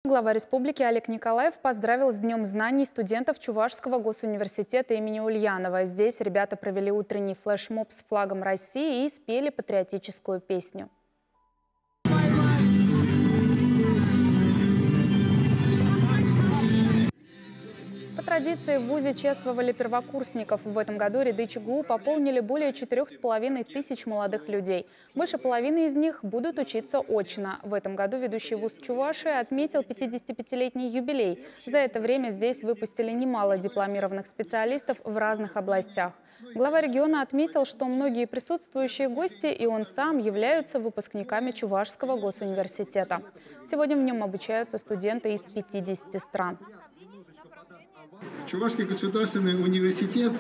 Глава республики Олег Николаев поздравил с Днем знаний студентов Чувашского госуниверситета имени Ульянова. Здесь ребята провели утренний флешмоб с флагом России и спели патриотическую песню. По традиции в ВУЗе чествовали первокурсников. В этом году ряды ЧГУ пополнили более 4500 молодых людей. Больше половины из них будут учиться очно. В этом году ведущий ВУЗ Чувашии отметил 55-летний юбилей. За это время здесь выпустили немало дипломированных специалистов в разных областях. Глава региона отметил, что многие присутствующие гости и он сам являются выпускниками Чувашского госуниверситета. Сегодня в нем обучаются студенты из 50 стран. Чувашский государственный университет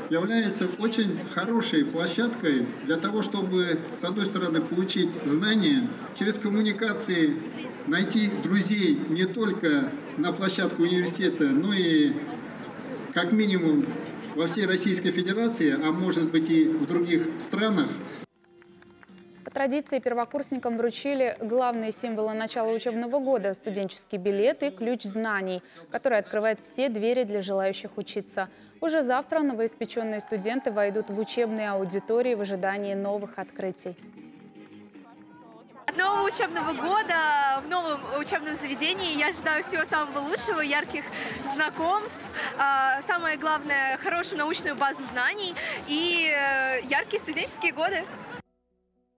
является очень хорошей площадкой для того, чтобы, с одной стороны, получить знания, через коммуникации найти друзей не только на площадке университета, но и, как минимум, во всей Российской Федерации, а может быть и в других странах. По традиции первокурсникам вручили главные символы начала учебного года – студенческий билет и ключ знаний, который открывает все двери для желающих учиться. Уже завтра новоиспеченные студенты войдут в учебные аудитории в ожидании новых открытий. От нового учебного года в новом учебном заведении я ожидаю всего самого лучшего, ярких знакомств, самое главное – хорошую научную базу знаний и яркие студенческие годы.